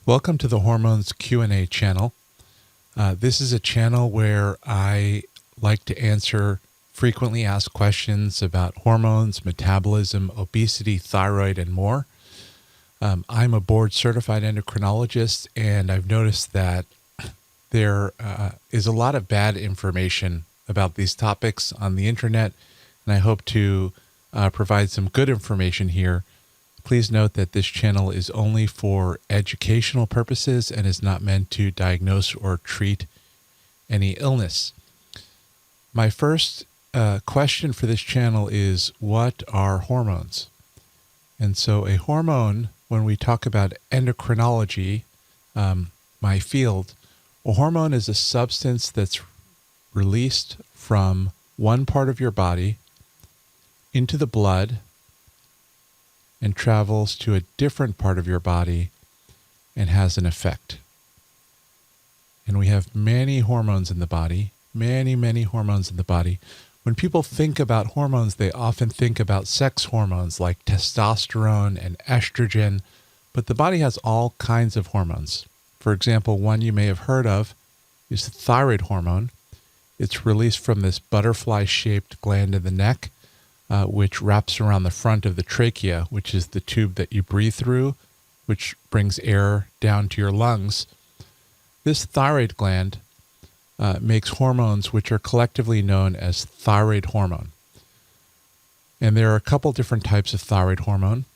Welcome to the Hormones Q&A channel. This is a channel where I like to answer frequently asked questions about hormones, metabolism, obesity, thyroid, and more. I'm a board-certified endocrinologist, and I've noticed that there is a lot of bad information about these topics on the internet, and I hope to provide some good information here. Please note that this channel is only for educational purposes and is not meant to diagnose or treat any illness. My first question for this channel is, what are hormones? And so a hormone, when we talk about endocrinology, my field, a hormone is a substance that's released from one part of your body into the blood and travels to a different part of your body and has an effect. And we have many hormones in the body, many hormones in the body. When people think about hormones, they often think about sex hormones like testosterone and estrogen, but the body has all kinds of hormones. For example, one you may have heard of is the thyroid hormone. It's released from this butterfly-shaped gland in the neck, which wraps around the front of the trachea, which is the tube that you breathe through, which brings air down to your lungs. This thyroid gland makes hormones which are collectively known as thyroid hormone. And there are a couple different types of thyroid hormone.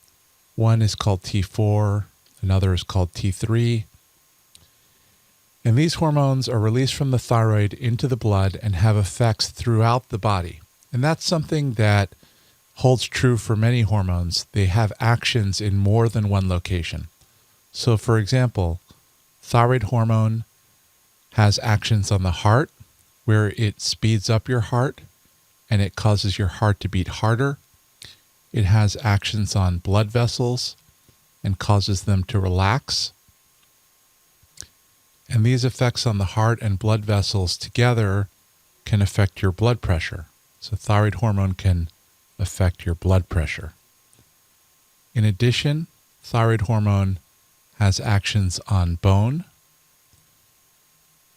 One is called T4, another is called T3. And these hormones are released from the thyroid into the blood and have effects throughout the body. And that's something that holds true for many hormones. They have actions in more than one location. So for example, thyroid hormone has actions on the heart, where it speeds up your heart and it causes your heart to beat harder. It has actions on blood vessels and causes them to relax. And these effects on the heart and blood vessels together can affect your blood pressure. So thyroid hormone can affect your blood pressure. In addition, thyroid hormone has actions on bone.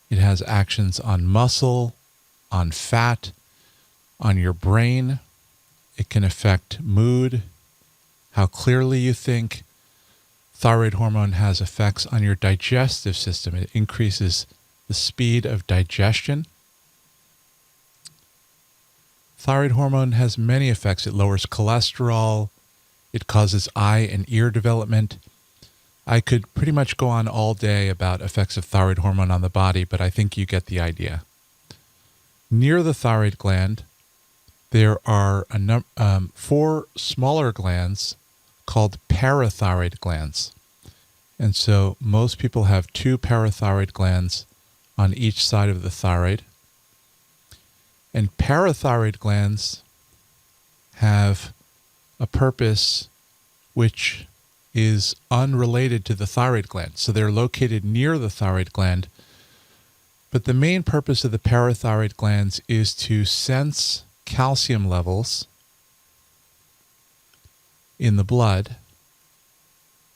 It has actions on muscle, on fat, on your brain. It can affect mood, how clearly you think. Thyroid hormone has effects on your digestive system. It increases the speed of digestion. Thyroid hormone has many effects. It lowers cholesterol. It causes eye and ear development. I could pretty much go on all day about effects of thyroid hormone on the body, but I think you get the idea. Near the thyroid gland, there are 4 smaller glands called parathyroid glands. And so most people have 2 parathyroid glands on each side of the thyroid. And parathyroid glands have a purpose which is unrelated to the thyroid gland. So they're located near the thyroid gland. But the main purpose of the parathyroid glands is to sense calcium levels in the blood.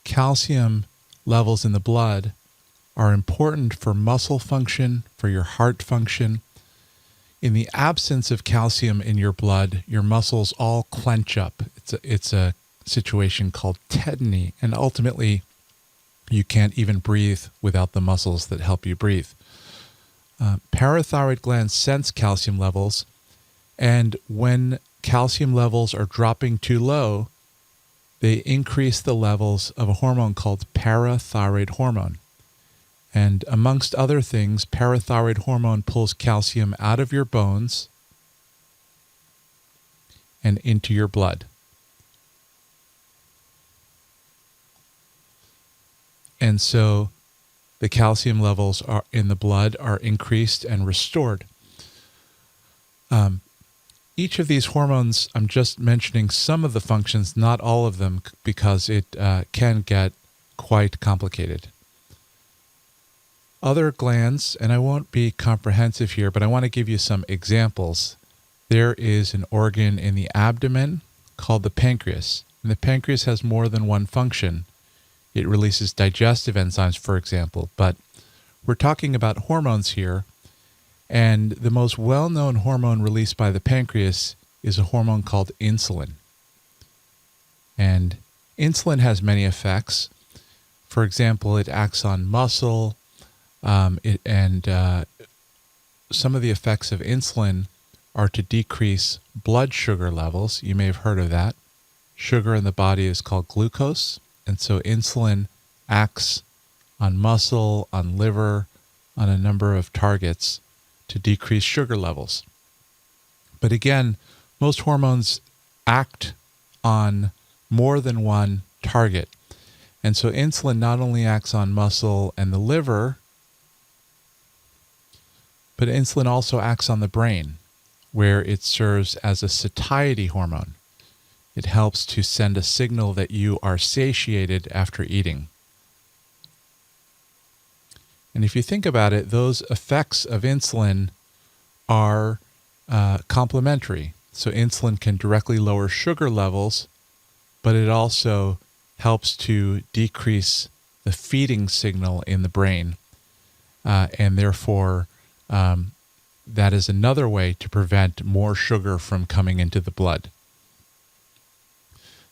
Calcium levels in the blood are important for muscle function, for your heart function. In the absence of calcium in your blood, your muscles all clench up. It's a situation called tetany, and ultimately you can't even breathe without the muscles that help you breathe. Parathyroid glands sense calcium levels, and when calcium levels are dropping too low, they increase the levels of a hormone called parathyroid hormone. And amongst other things, parathyroid hormone pulls calcium out of your bones and into your blood. And so the calcium levels in the blood are increased and restored. Each of these hormones, I'm just mentioning some of the functions, not all of them, because it can get quite complicated. Other glands, and I won't be comprehensive here, but I want to give you some examples. There is an organ in the abdomen called the pancreas. And the pancreas has more than one function. It releases digestive enzymes, for example. But we're talking about hormones here. And the most well-known hormone released by the pancreas is a hormone called insulin. And insulin has many effects. For example, it acts on muscle, some of the effects of insulin are to decrease blood sugar levels. You may have heard of that. Sugar in the body is called glucose, and so insulin acts on muscle, on liver, on a number of targets to decrease sugar levels. But again, most hormones act on more than one target. And so insulin not only acts on muscle and the liver, but insulin also acts on the brain, where it serves as a satiety hormone. It helps to send a signal that you are satiated after eating. And if you think about it, those effects of insulin are complementary. So insulin can directly lower sugar levels, but it also helps to decrease the feeding signal in the brain. And therefore, that is another way to prevent more sugar from coming into the blood.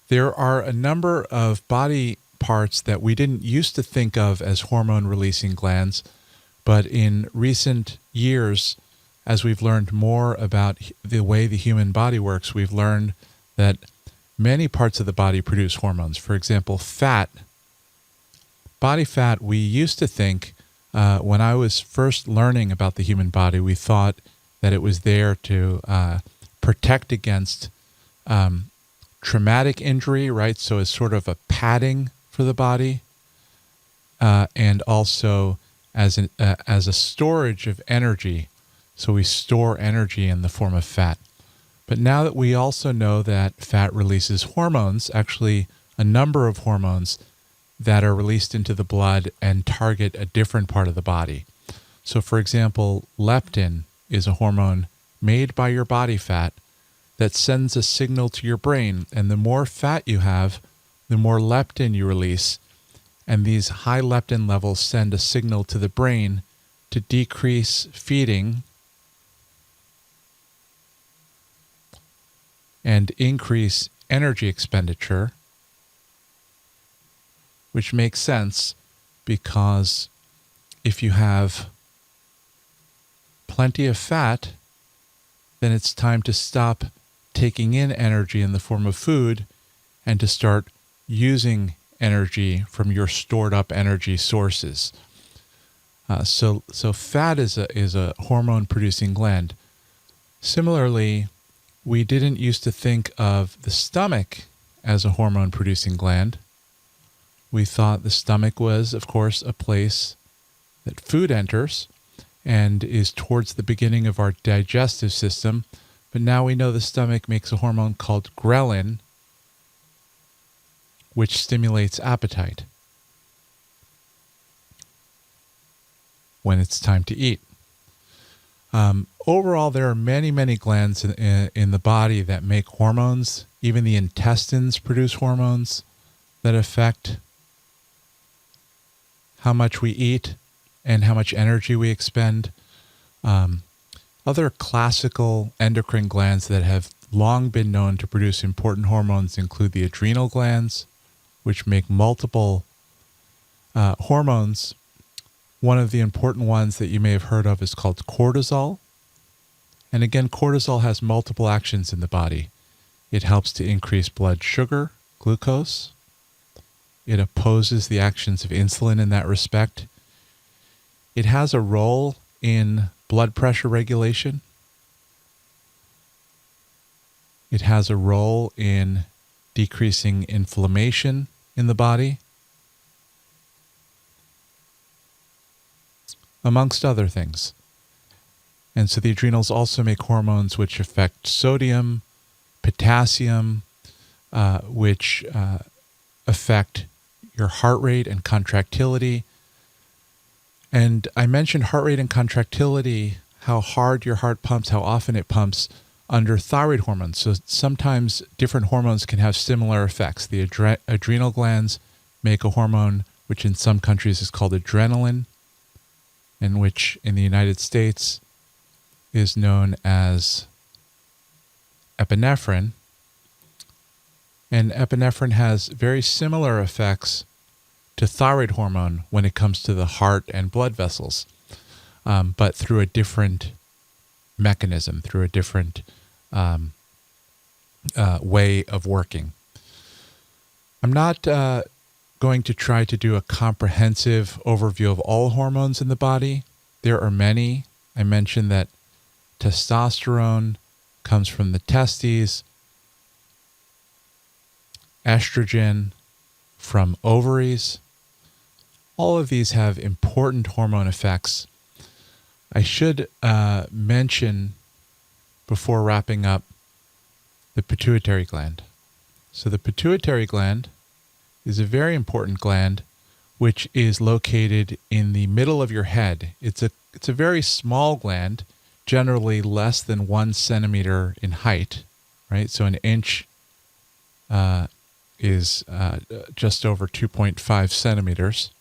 There are a number of body parts that we didn't used to think of as hormone-releasing glands, but in recent years, as we've learned more about the way the human body works, we've learned that many parts of the body produce hormones. For example, fat. Body fat, we used to think, when I was first learning about the human body, we thought that it was there to protect against traumatic injury, right? So it's sort of a padding for the body, and also as a storage of energy. So we store energy in the form of fat. But now that we also know that fat releases hormones, actually a number of hormones that are released into the blood and target a different part of the body. So for example, leptin is a hormone made by your body fat that sends a signal to your brain. And the more fat you have, the more leptin you release. And these high leptin levels send a signal to the brain to decrease feeding and increase energy expenditure, which makes sense because if you have plenty of fat, then it's time to stop taking in energy in the form of food and to start using energy from your stored up energy sources. So fat is a hormone producing gland. Similarly, we didn't used to think of the stomach as a hormone producing gland. We thought the stomach was, of course, a place that food enters and is towards the beginning of our digestive system. But now we know the stomach makes a hormone called ghrelin, which stimulates appetite when it's time to eat. Overall, there are many, many glands in the body that make hormones. Even the intestines produce hormones that affect how much we eat and how much energy we expend. Other classical endocrine glands that have long been known to produce important hormones include the adrenal glands, which make multiple hormones. One of the important ones that you may have heard of is called cortisol. And again, cortisol has multiple actions in the body. It helps to increase blood sugar, glucose. It opposes the actions of insulin in that respect. It has a role in blood pressure regulation. It has a role in decreasing inflammation in the body, amongst other things. And so the adrenals also make hormones which affect sodium, potassium, which affect your heart rate and contractility. And I mentioned heart rate and contractility, how hard your heart pumps, how often it pumps under thyroid hormones. So sometimes different hormones can have similar effects. The adrenal glands make a hormone which in some countries is called adrenaline, and which in the United States is known as epinephrine. And epinephrine has very similar effects to thyroid hormone when it comes to the heart and blood vessels, but through a different mechanism, through a different way of working. I'm not going to try to do a comprehensive overview of all hormones in the body. There are many. I mentioned that testosterone comes from the testes, estrogen from ovaries. All of these have important hormone effects. I should mention before wrapping up the pituitary gland. So the pituitary gland is a very important gland which is located in the middle of your head. It's a very small gland, generally less than 1 centimeter in height, right? So an inch is just over 2.5 centimeters.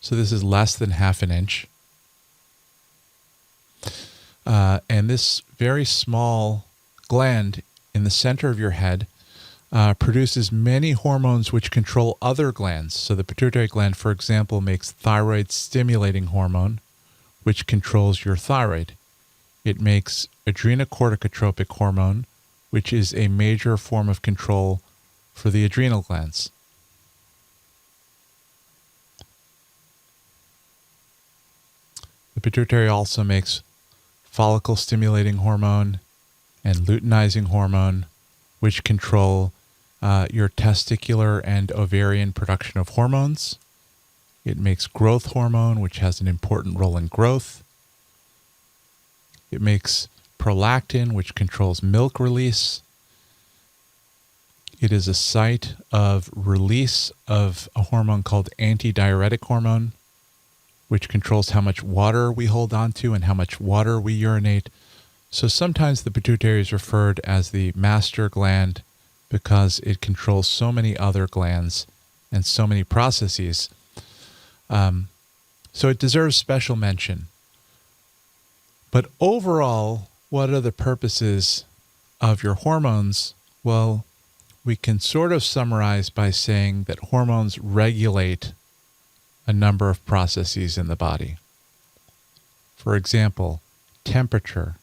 So this is less than half an inch. And this very small gland in the center of your head produces many hormones which control other glands. So the pituitary gland, for example, makes thyroid stimulating hormone, which controls your thyroid. It makes adrenocorticotropic hormone, which is a major form of control for the adrenal glands. The pituitary also makes follicle stimulating hormone and luteinizing hormone, which control your testicular and ovarian production of hormones. It makes growth hormone, which has an important role in growth. It makes prolactin, which controls milk release. It is a site of release of a hormone called antidiuretic hormone, which controls how much water we hold on to and how much water we urinate. So sometimes the pituitary is referred as the master gland because it controls so many other glands and so many processes. So it deserves special mention. But overall, what are the purposes of your hormones? Well, we can sort of summarize by saying that hormones regulate a number of processes in the body. For example, temperature,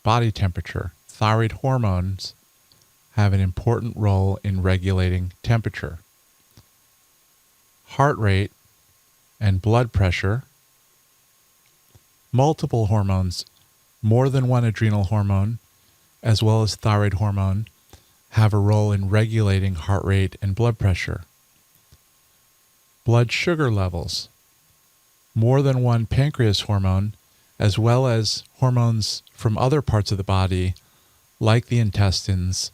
body temperature. Thyroid hormones have an important role in regulating temperature. Heart rate and blood pressure. Multiple hormones, more than one adrenal hormone, as well as thyroid hormone, have a role in regulating heart rate and blood pressure. Blood sugar levels, more than one pancreas hormone, as well as hormones from other parts of the body, like the intestines,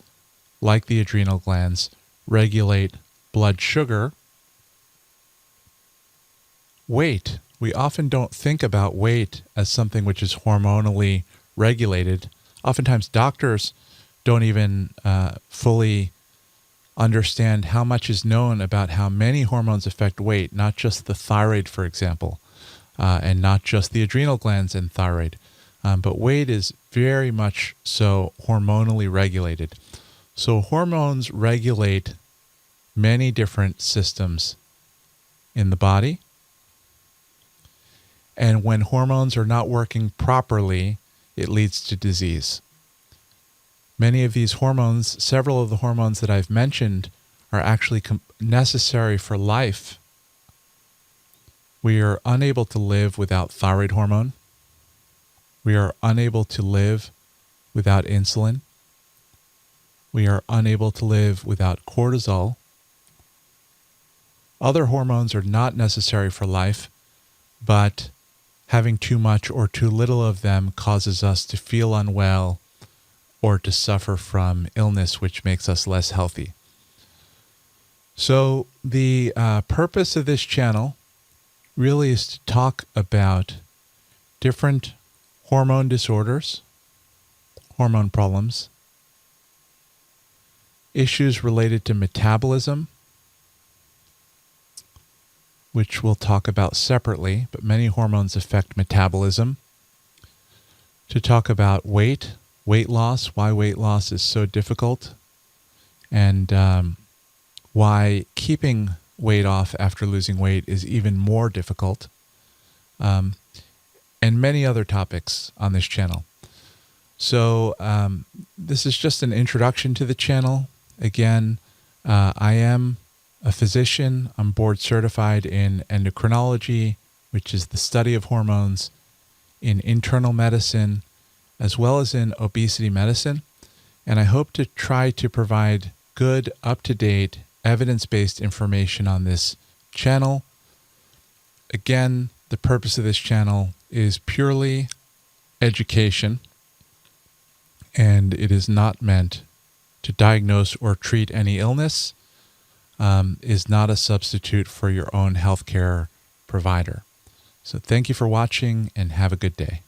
like the adrenal glands, regulate blood sugar. Weight. We often don't think about weight as something which is hormonally regulated. Oftentimes doctors don't even fully understand how much is known about how many hormones affect weight, not just the thyroid, for example, and not just the adrenal glands and thyroid. But weight is very much so hormonally regulated. So hormones regulate many different systems in the body. And when hormones are not working properly, it leads to disease. Many of these hormones, several of the hormones that I've mentioned, are actually necessary for life. We are unable to live without thyroid hormone. We are unable to live without insulin. We are unable to live without cortisol. Other hormones are not necessary for life, but having too much or too little of them causes us to feel unwell or to suffer from illness, which makes us less healthy. So the purpose of this channel really is to talk about different hormone disorders, hormone problems, issues related to metabolism, which we'll talk about separately, but many hormones affect metabolism. To talk about weight loss, why weight loss is so difficult, and why keeping weight off after losing weight is even more difficult, and many other topics on this channel. So this is just an introduction to the channel. Again, I am a physician. I'm board certified in endocrinology, which is the study of hormones, in internal medicine, as well as in obesity medicine. And I hope to try to provide good, up-to-date, evidence-based information on this channel. Again, the purpose of this channel is purely education, and it is not meant to diagnose or treat any illness, is not a substitute for your own healthcare provider. So thank you for watching and have a good day.